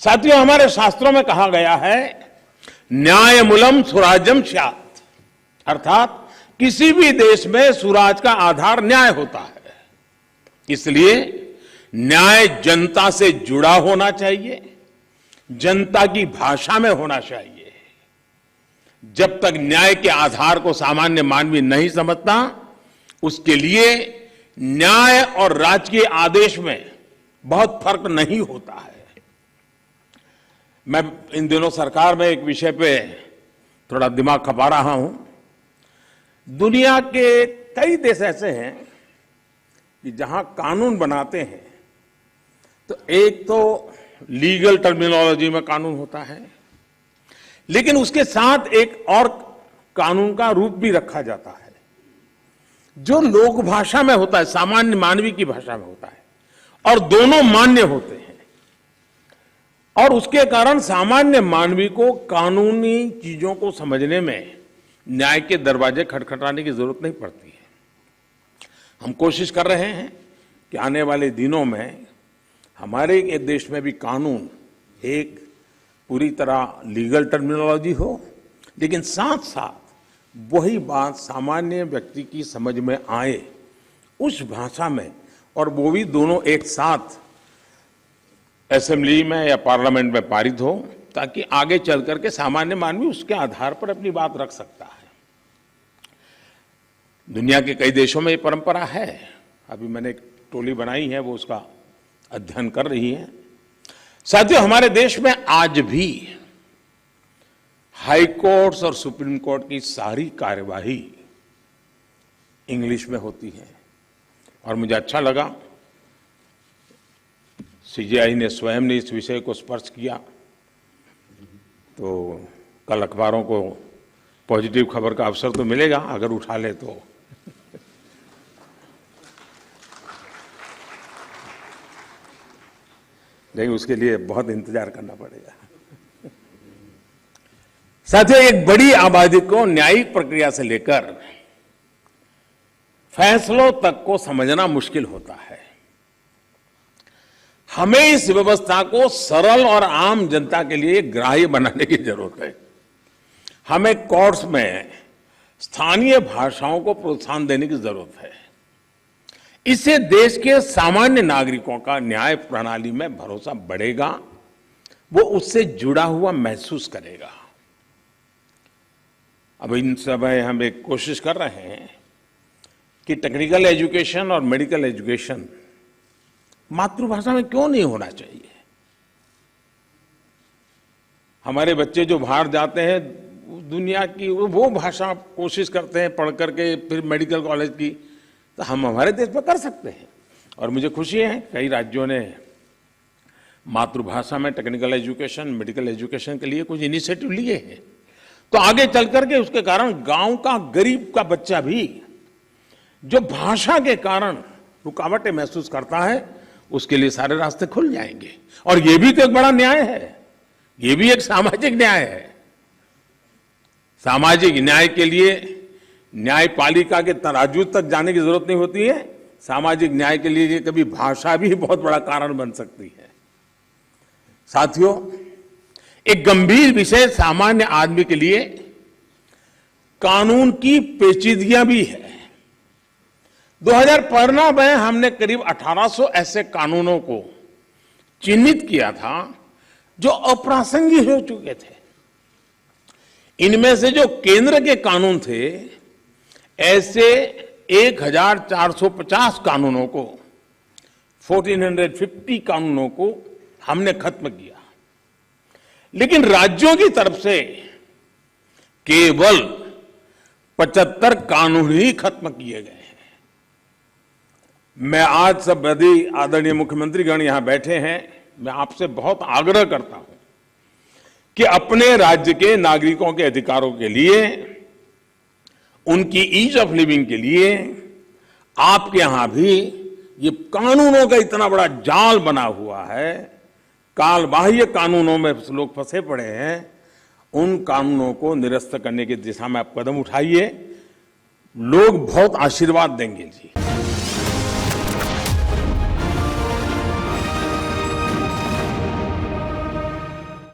साथियों, हमारे शास्त्रों में कहा गया है न्यायमूलम स्वराज्यम स्यात्, अर्थात किसी भी देश में स्वराज का आधार न्याय होता है। इसलिए न्याय जनता से जुड़ा होना चाहिए, जनता की भाषा में होना चाहिए। जब तक न्याय के आधार को सामान्य मानवी नहीं समझता, उसके लिए न्याय और राजकीय आदेश में बहुत फर्क नहीं होता है। मैं इन दिनों सरकार में एक विषय पे थोड़ा दिमाग खपा रहा हूं। दुनिया के कई देश ऐसे हैं कि जहां कानून बनाते हैं तो एक तो लीगल टर्मिनोलॉजी में कानून होता है, लेकिन उसके साथ एक और कानून का रूप भी रखा जाता है जो लोक भाषा में होता है, सामान्य मानवी की भाषा में होता है, और दोनों मान्य होते हैं। और उसके कारण सामान्य मानवी को कानूनी चीजों को समझने में न्याय के दरवाजे खटखटाने की जरूरत नहीं पड़ती है। हम कोशिश कर रहे हैं कि आने वाले दिनों में हमारे देश में भी कानून एक पूरी तरह लीगल टर्मिनोलॉजी हो, लेकिन साथ साथ वही बात सामान्य व्यक्ति की समझ में आए उस भाषा में, और वो भी दोनों एक साथ असेंबली में या पार्लियामेंट में पारित हो, ताकि आगे चल करके सामान्य मानवी उसके आधार पर अपनी बात रख सकता है। दुनिया के कई देशों में ये परंपरा है। अभी मैंने एक टोली बनाई है, वो उसका अध्ययन कर रही है। साथियों, हमारे देश में आज भी हाई कोर्ट्स और सुप्रीम कोर्ट की सारी कार्यवाही इंग्लिश में होती है, और मुझे अच्छा लगा सीजेआई ने स्वयं ने इस विषय को स्पर्श किया। तो कल अखबारों को पॉजिटिव खबर का अवसर तो मिलेगा अगर उठा ले तो। लेकिन उसके लिए बहुत इंतजार करना पड़ेगा। साथियों, एक बड़ी आबादी को न्यायिक प्रक्रिया से लेकर फैसलों तक को समझना मुश्किल होता है। हमें इस व्यवस्था को सरल और आम जनता के लिए ग्राह्य बनाने की जरूरत है। हमें कोर्ट्स में स्थानीय भाषाओं को प्रोत्साहन देने की जरूरत है। इससे देश के सामान्य नागरिकों का न्याय प्रणाली में भरोसा बढ़ेगा, वो उससे जुड़ा हुआ महसूस करेगा। अब इन समय हम एक कोशिश कर रहे हैं कि टेक्निकल एजुकेशन और मेडिकल एजुकेशन मातृभाषा में क्यों नहीं होना चाहिए। हमारे बच्चे जो बाहर जाते हैं, दुनिया की वो भाषा कोशिश करते हैं पढ़ करके फिर मेडिकल कॉलेज की, तो हम हमारे देश में कर सकते हैं। और मुझे खुशी है कई राज्यों ने मातृभाषा में टेक्निकल एजुकेशन, मेडिकल एजुकेशन के लिए कुछ इनिशिएटिव लिए हैं। तो आगे चल करके उसके कारण गांव का गरीब का बच्चा भी जो भाषा के कारण रुकावटें महसूस करता है, उसके लिए सारे रास्ते खुल जाएंगे। और ये भी तो एक बड़ा न्याय है, ये भी एक सामाजिक न्याय है। सामाजिक न्याय के लिए न्यायपालिका के तराजू तक जाने की जरूरत नहीं होती है। सामाजिक न्याय के लिए कभी भाषा भी बहुत बड़ा कारण बन सकती है। साथियों, एक गंभीर विषय सामान्य आदमी के लिए कानून की पेचीदगियां भी है। 2015 में हमने करीब 1800 ऐसे कानूनों को चिन्हित किया था जो अप्रासंगिक हो चुके थे। इनमें से जो केंद्र के कानून थे, ऐसे 1450 कानूनों को, 1450 कानूनों को हमने खत्म किया। लेकिन राज्यों की तरफ से केवल 75 कानून ही खत्म किए गए हैं। मैं आज सब यदि आदरणीय मुख्यमंत्रीगण यहां बैठे हैं, मैं आपसे बहुत आग्रह करता हूं कि अपने राज्य के नागरिकों के अधिकारों के लिए, उनकी ईज ऑफ लिविंग के लिए आपके यहां भी ये कानूनों का इतना बड़ा जाल बना हुआ है, काल बाह्य कानूनों में लोग फंसे पड़े हैं, उन कानूनों को निरस्त करने की दिशा में आप कदम उठाइए। लोग बहुत आशीर्वाद देंगे जी।